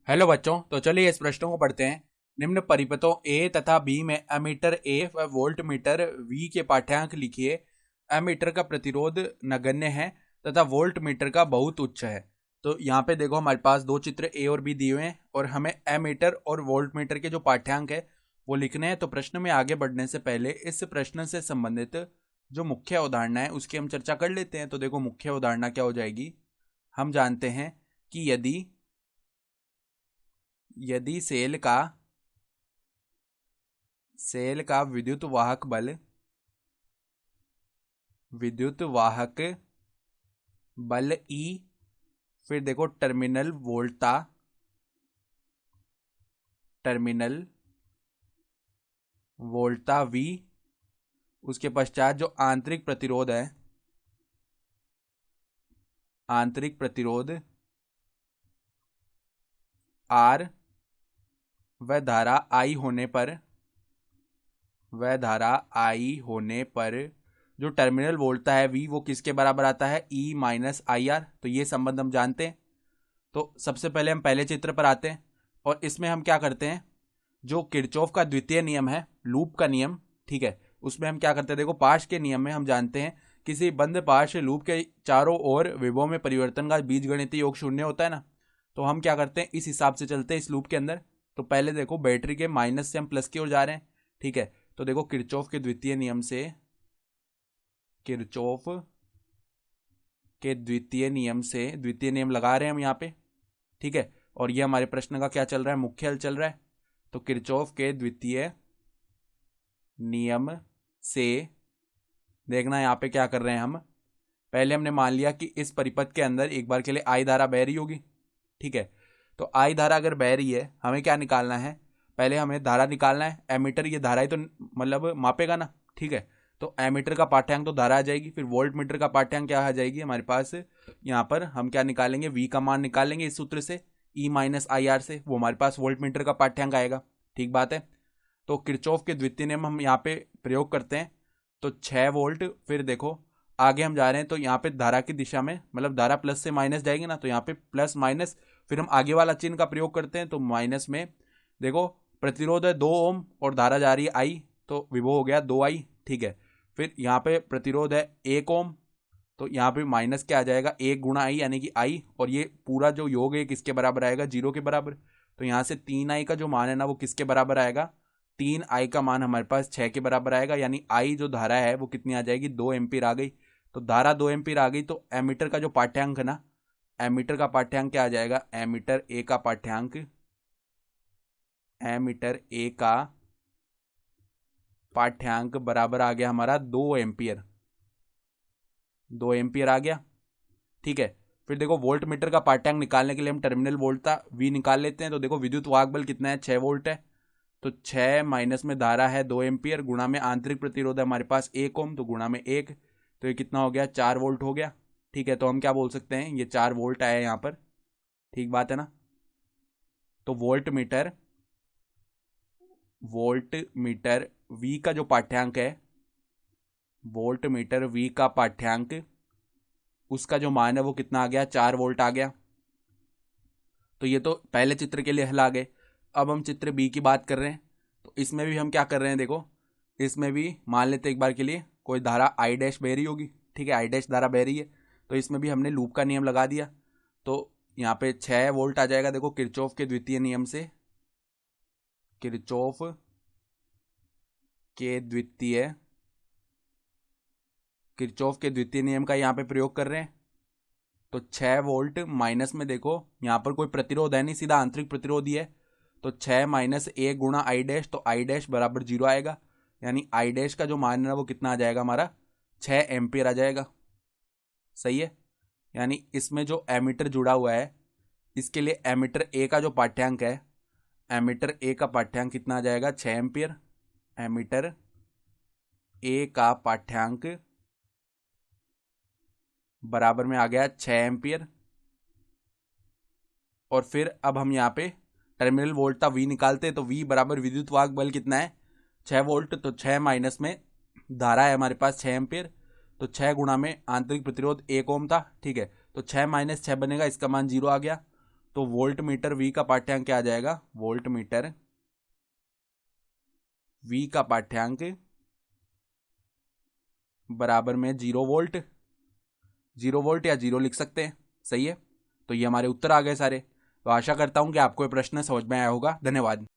Hello बच्चों, तो चलिए इस प्रश्नों को पढ़ते हैं। निम्न परिपथों ए तथा बी में एमीटर ए व वोल्ट मीटर वी के पाठ्यांक लिखिए। एमीटर का प्रतिरोध नगण्य है तथा वोल्ट मीटर का बहुत उच्च है। तो यहाँ पे देखो, हमारे पास दो चित्र ए और बी दिए हुए हैं और हमें एमीटर और वोल्ट मीटर के जो पाठ्यांक है वो लिखने हैं। तो प्रश्न में आगे बढ़ने से पहले इस प्रश्न से संबंधित जो मुख्य अवधारणा है उसकी हम चर्चा कर लेते हैं। तो देखो, मुख्य अवधारणा क्या हो जाएगी। हम जानते हैं कि यदि यदि सेल का विद्युत वाहक बल ई, फिर देखो टर्मिनल वोल्टा वी, उसके पश्चात जो आंतरिक प्रतिरोध आर वह धारा आई होने पर जो टर्मिनल वोल्टा है वी वो किसके बराबर आता है, ई माइनस आई आर। तो ये संबंध हम जानते हैं। तो सबसे पहले हम पहले चित्र पर आते हैं और इसमें हम क्या करते हैं, जो किरचॉफ का द्वितीय नियम है, लूप का नियम, ठीक है, उसमें हम क्या करते हैं। देखो, पाश के नियम में हम जानते हैं किसी बंद पाश लूप के चारों ओर विभव में परिवर्तन का बीजगणितीय योग शून्य होता है ना। तो हम क्या करते हैं, इस हिसाब से चलते हैं इस लूप के अंदर। तो पहले देखो, बैटरी के माइनस से हम प्लस की ओर जा रहे हैं, ठीक है। तो देखो, किरचॉफ के द्वितीय नियम लगा रहे हैं हम यहाँ पे, ठीक है। और ये हमारे प्रश्न का क्या चल रहा है, मुख्य हल चल रहा है। तो किरचॉफ के द्वितीय नियम से देखना, यहाँ पे क्या कर रहे हैं हम। पहले हमने मान लिया कि इस परिपथ के अंदर एक बार के लिए आई धारा बह रही होगी, ठीक है। तो आई धारा अगर बह रही है, हमें क्या निकालना है, पहले हमें धारा निकालना है। एमीटर ये धारा ही तो मतलब मापेगा ना, ठीक है। तो एमीटर का पाठ्यांक तो धारा आ जाएगी, फिर वोल्ट मीटर का पाठ्यांक क्या आ जाएगी हमारे पास। यहाँ पर हम क्या निकालेंगे, वी का मान निकालेंगे इस सूत्र से, ई माइनस आई आर से, वो हमारे पास वोल्ट मीटर का पाठ्यांक आएगा, ठीक बात है। तो किरचॉफ के द्वितीय नियम हम यहाँ पे प्रयोग करते हैं। तो 6 वोल्ट, फिर देखो आगे हम जा रहे हैं तो यहाँ पे धारा की दिशा में, मतलब धारा प्लस से माइनस जाएगी ना, तो यहाँ पे प्लस माइनस, फिर हम आगे वाला चिन्ह का प्रयोग करते हैं। तो माइनस में देखो, प्रतिरोध है 2 ओम और धारा जा रही है आई, तो विभव हो गया 2 आई, ठीक है। फिर यहाँ पे प्रतिरोध है 1 ओम, तो यहाँ पे माइनस क्या आ जाएगा, 1 गुणा आई यानी कि आई, और ये पूरा जो योग है किसके बराबर आएगा, 0 के बराबर। तो यहाँ से 3 आई का जो मान है ना वो किसके बराबर आएगा, 3 आई का मान हमारे पास 6 के बराबर आएगा। यानी आई जो धारा है वो कितनी आ जाएगी, 2 एम्पीयर आ गई। तो धारा 2 एम्पीयर आ गई, तो एमीटर का जो पाठ्यांक है ना, एमीटर का पाठ्यांक क्या आ जाएगा, एमीटर ए का पाठ्यांक बराबर आ गया हमारा 2 एम्पीयर। 2 एम्पीयर आ गया, ठीक है। फिर देखो, वोल्ट मीटर का पाठ्यांक निकालने के लिए हम टर्मिनल वोल्टा वी निकाल लेते हैं। तो देखो, विद्युत वाहक बल कितना है, 6 वोल्ट है। तो 6 माइनस में धारा है 2 एम्पीयर, गुणा में आंतरिक प्रतिरोध है हमारे पास 1 ओम, तो गुणा में 1, तो ये कितना हो गया, 4 वोल्ट हो गया, ठीक है। तो हम क्या बोल सकते हैं, ये 4 वोल्ट आया यहाँ पर, ठीक बात है ना। तो वोल्ट मीटर वी का जो पाठ्यांक है, वोल्ट मीटर वी का पाठ्यांक, उसका जो मान है वो कितना आ गया, 4 वोल्ट आ गया। तो ये तो पहले चित्र के लिए हल आ गए। अब हम चित्र बी की बात कर रहे हैं। तो इसमें भी हम क्या कर रहे हैं, देखो इसमें भी मान लेते एक बार के लिए कोई धारा आई डैश बह रही होगी, ठीक है, आई डैश धारा बह रही है। तो इसमें भी हमने लूप का नियम लगा दिया। तो यहाँ पे 6 वोल्ट आ जाएगा। देखो, किरचॉफ के द्वितीय किरचॉफ के द्वितीय नियम का यहाँ पे प्रयोग कर रहे हैं। तो 6 वोल्ट माइनस में देखो, यहाँ पर कोई प्रतिरोध है नहीं, सीधा आंतरिक प्रतिरोध ही है। तो 6 - 1 गुणा आई डैश, तो आई डैश बराबर 0 आएगा। यानी आई डैश का जो मान है वो कितना आ जाएगा हमारा, 6 एम्पियर आ जाएगा, सही है। यानी इसमें जो एमीटर जुड़ा हुआ है, इसके लिए एमीटर ए का जो पाठ्यांक है, एमीटर ए का पाठ्यांक कितना आ जाएगा, 6 एम्पियर। एमीटर ए का पाठ्यांक बराबर में आ गया 6 एम्पियर। और फिर अब हम यहाँ पे टर्मिनल वोल्टा वी निकालते हैं। तो वी बराबर विद्युत वाहक बल कितना है, 6 वोल्ट। तो 6 माइनस में धारा है हमारे पास 6 एम्पियर, तो 6 गुणा में आंतरिक प्रतिरोध 1 ओम था, ठीक है। तो 6 - 6 बनेगा, इसका मान 0 आ गया। तो वोल्ट मीटर वी का पाठ्यांक क्या आ जाएगा, वोल्ट मीटर वी का पाठ्यांक बराबर में 0 वोल्ट, 0 वोल्ट या 0 लिख सकते हैं। सही है, तो ये हमारे उत्तर आ गए सारे। तो आशा करता हूं कि आपको ये प्रश्न समझ में आया होगा। धन्यवाद।